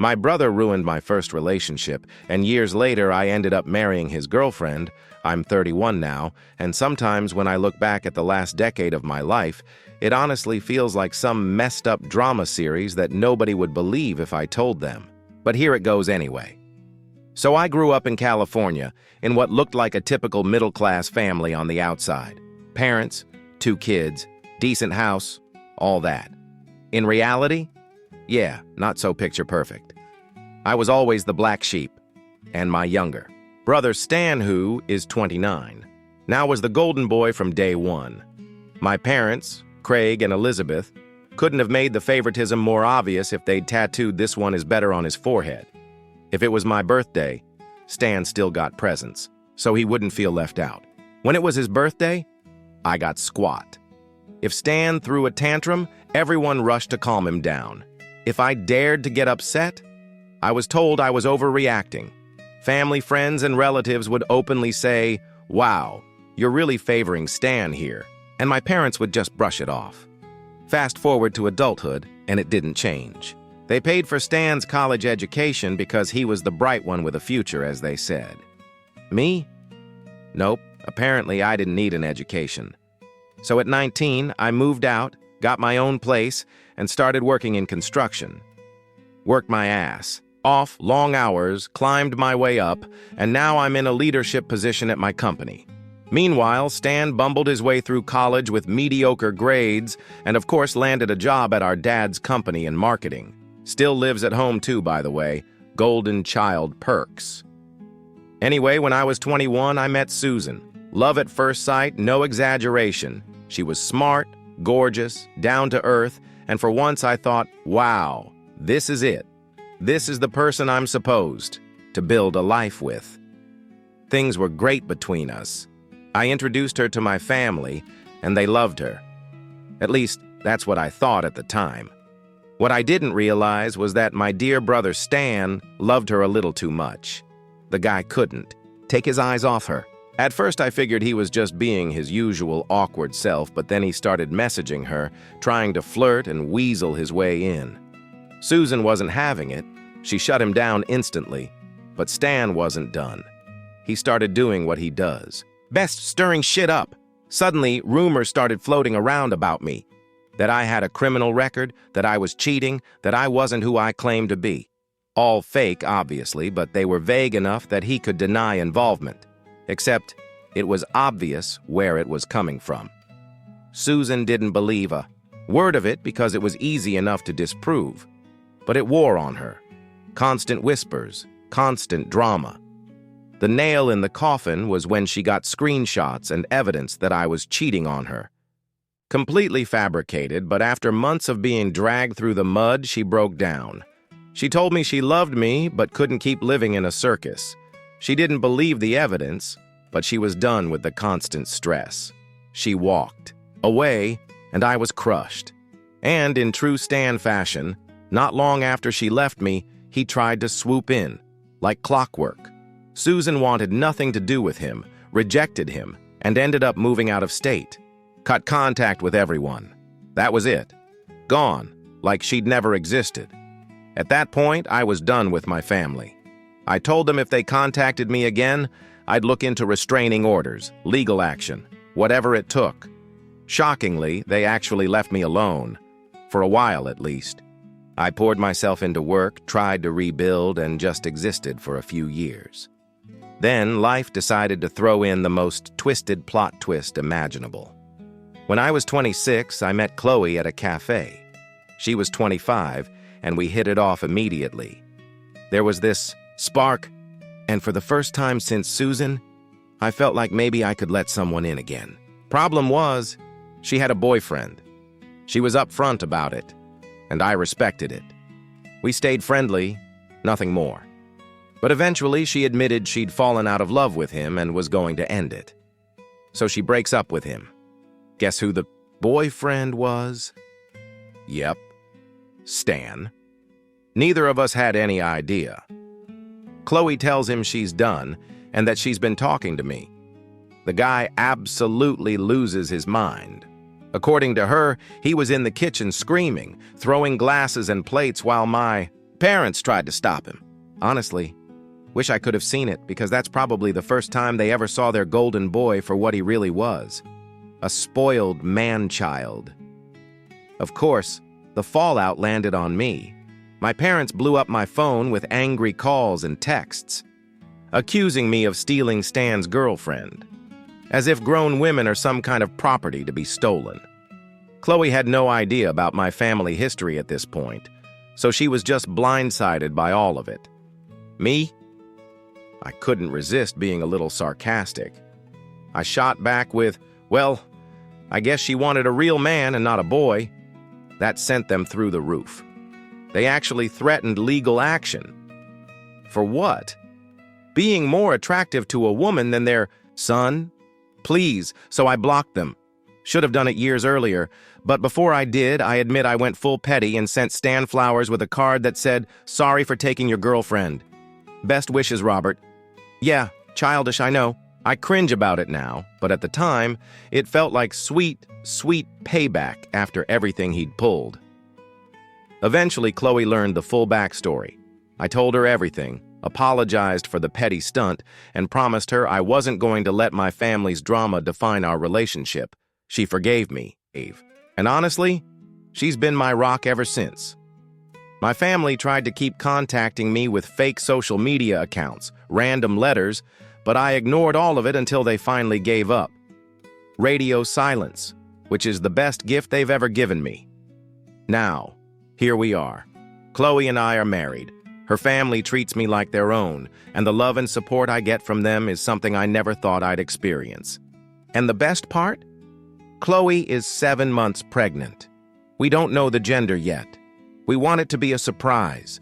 My brother ruined my first relationship, and years later I ended up marrying his girlfriend. I'm 31 now, and sometimes when I look back at the last decade of my life, it honestly feels like some messed up drama series that nobody would believe if I told them. But here it goes anyway. So I grew up in California, in what looked like a typical middle-class family on the outside. Parents, 2 kids, decent house, all that. In reality, yeah, not so picture perfect. I was always the black sheep, and my younger brother Stan, who is 29, now was the golden boy from day one. My parents, Craig and Elizabeth, couldn't have made the favoritism more obvious if they'd tattooed "this one is better" on his forehead. If it was my birthday, Stan still got presents, so he wouldn't feel left out. When it was his birthday, I got squat. If Stan threw a tantrum, everyone rushed to calm him down. If I dared to get upset, I was told I was overreacting. Family, friends, and relatives would openly say, "Wow, you're really favoring Stan here," and my parents would just brush it off. Fast forward to adulthood, and it didn't change. They paid for Stan's college education because he was the bright one with a future, as they said. Me? Nope, apparently I didn't need an education. So at 19, I moved out, got my own place, and started working in construction. Worked my ass off, long hours, climbed my way up, and now I'm in a leadership position at my company. Meanwhile, Stan bumbled his way through college with mediocre grades and of course landed a job at our dad's company in marketing. Still lives at home too, by the way. Golden child perks. Anyway, when I was 21, I met Susan. Love at first sight, no exaggeration. She was smart, gorgeous, down to earth, and for once I thought, wow, this is it. This is the person I'm supposed to build a life with. Things were great between us. I introduced her to my family, and they loved her. At least, that's what I thought at the time. What I didn't realize was that my dear brother Stan loved her a little too much. The guy couldn't take his eyes off her. At first I figured he was just being his usual awkward self, but then he started messaging her, trying to flirt and weasel his way in. Susan wasn't having it. She shut him down instantly. But Stan wasn't done. He started doing what he does. Best stirring shit up. Suddenly, rumors started floating around about me. That I had a criminal record, that I was cheating, that I wasn't who I claimed to be. All fake, obviously, but they were vague enough that he could deny involvement. Except, it was obvious where it was coming from. Susan didn't believe a word of it because it was easy enough to disprove. But it wore on her. Constant whispers, constant drama. The nail in the coffin was when she got screenshots and evidence that I was cheating on her. Completely fabricated, but after months of being dragged through the mud, she broke down. She told me she loved me, but couldn't keep living in a circus. She didn't believe the evidence, but she was done with the constant stress. She walked away, and I was crushed. And in true Stan fashion, not long after she left me, he tried to swoop in, like clockwork. Susan wanted nothing to do with him, rejected him, and ended up moving out of state. Cut contact with everyone. That was it. Gone, like she'd never existed. At that point, I was done with my family. I told them if they contacted me again, I'd look into restraining orders, legal action, whatever it took. Shockingly, they actually left me alone, for a while at least. I poured myself into work, tried to rebuild, and just existed for a few years. Then life decided to throw in the most twisted plot twist imaginable. When I was 26, I met Chloe at a cafe. She was 25, and we hit it off immediately. There was this spark, and for the first time since Susan, I felt like maybe I could let someone in again. Problem was, she had a boyfriend. She was upfront about it, and I respected it. We stayed friendly, nothing more. But eventually she admitted she'd fallen out of love with him and was going to end it. So she breaks up with him. Guess who the boyfriend was? Yep, Stan. Neither of us had any idea. Chloe tells him she's done and that she's been talking to me. The guy absolutely loses his mind. According to her, he was in the kitchen screaming, throwing glasses and plates while my parents tried to stop him. Honestly, wish I could have seen it, because that's probably the first time they ever saw their golden boy for what he really was. A spoiled man-child. Of course, the fallout landed on me. My parents blew up my phone with angry calls and texts, accusing me of stealing Stan's girlfriend, as if grown women are some kind of property to be stolen. Chloe had no idea about my family history at this point, so she was just blindsided by all of it. Me? I couldn't resist being a little sarcastic. I shot back with, well, I guess she wanted a real man and not a boy. That sent them through the roof. They actually threatened legal action. For what? Being more attractive to a woman than their son? Please, so I blocked them. Should have done it years earlier, but before I did, I admit I went full petty and sent Stan flowers with a card that said, "Sorry for taking your girlfriend. Best wishes, Robert." Yeah, childish, I know. I cringe about it now, but at the time, it felt like sweet, sweet payback after everything he'd pulled. Eventually, Chloe learned the full backstory. I told her everything, apologized for the petty stunt, and promised her I wasn't going to let my family's drama define our relationship. She forgave me, Eve. And honestly, she's been my rock ever since. My family tried to keep contacting me with fake social media accounts, random letters, but I ignored all of it until they finally gave up. Radio silence, which is the best gift they've ever given me. Now, here we are. Chloe and I are married. Her family treats me like their own, and the love and support I get from them is something I never thought I'd experience. And the best part? Chloe is 7 months pregnant. We don't know the gender yet. We want it to be a surprise.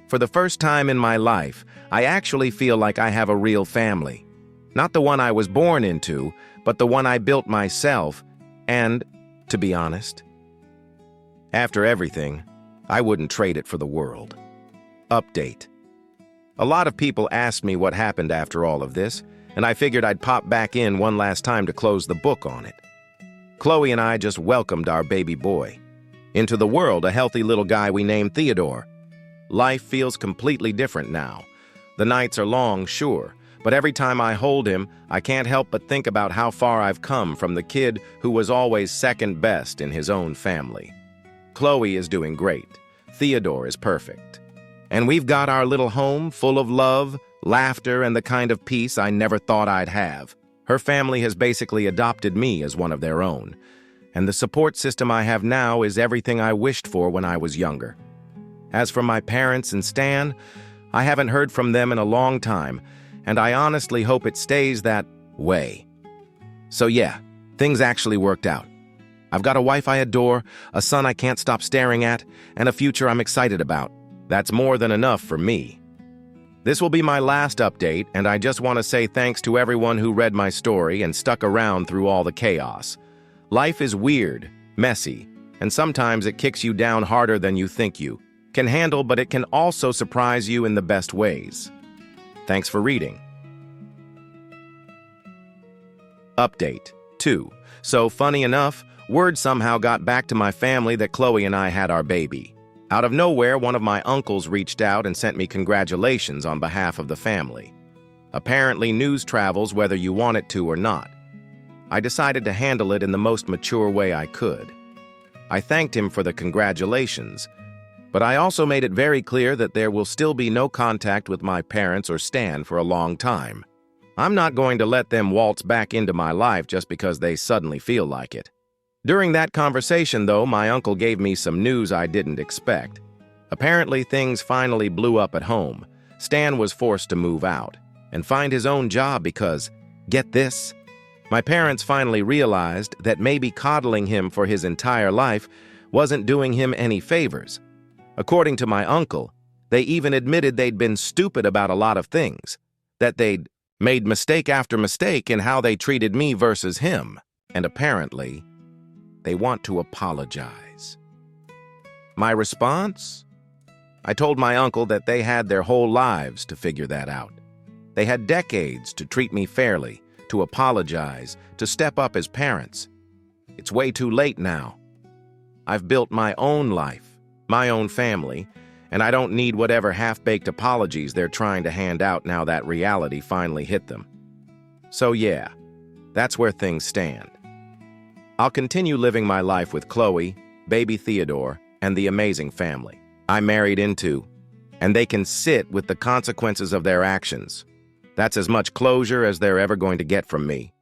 For the first time in my life, I actually feel like I have a real family. Not the one I was born into, but the one I built myself, and, to be honest, after everything, I wouldn't trade it for the world. Update. A lot of people asked me what happened after all of this, and I figured I'd pop back in one last time to close the book on it. Chloe and I just welcomed our baby boy into the world, a healthy little guy we named Theodore. Life feels completely different now. The nights are long, sure, but every time I hold him, I can't help but think about how far I've come from the kid who was always second best in his own family. Chloe is doing great. Theodore is perfect. And we've got our little home full of love, laughter, and the kind of peace I never thought I'd have. Her family has basically adopted me as one of their own, and the support system I have now is everything I wished for when I was younger. As for my parents and Stan, I haven't heard from them in a long time, and I honestly hope it stays that way. So yeah, things actually worked out. I've got a wife I adore, a son I can't stop staring at, and a future I'm excited about. That's more than enough for me. This will be my last update, and I just want to say thanks to everyone who read my story and stuck around through all the chaos. Life is weird, messy, and sometimes it kicks you down harder than you think you can handle, but it can also surprise you in the best ways. Thanks for reading. Update 2. So, funny enough, word somehow got back to my family that Chloe and I had our baby. Out of nowhere, one of my uncles reached out and sent me congratulations on behalf of the family. Apparently, news travels whether you want it to or not. I decided to handle it in the most mature way I could. I thanked him for the congratulations, but I also made it very clear that there will still be no contact with my parents or Stan for a long time. I'm not going to let them waltz back into my life just because they suddenly feel like it. During that conversation, though, my uncle gave me some news I didn't expect. Apparently, things finally blew up at home. Stan was forced to move out and find his own job because, get this, my parents finally realized that maybe coddling him for his entire life wasn't doing him any favors. According to my uncle, they even admitted they'd been stupid about a lot of things, that they'd made mistake after mistake in how they treated me versus him, and apparently, they want to apologize. My response? I told my uncle that they had their whole lives to figure that out. They had decades to treat me fairly, to apologize, to step up as parents. It's way too late now. I've built my own life, my own family, and I don't need whatever half-baked apologies they're trying to hand out now that reality finally hit them. So yeah, that's where things stand. I'll continue living my life with Chloe, baby Theodore, and the amazing family I married into, and they can sit with the consequences of their actions. That's as much closure as they're ever going to get from me.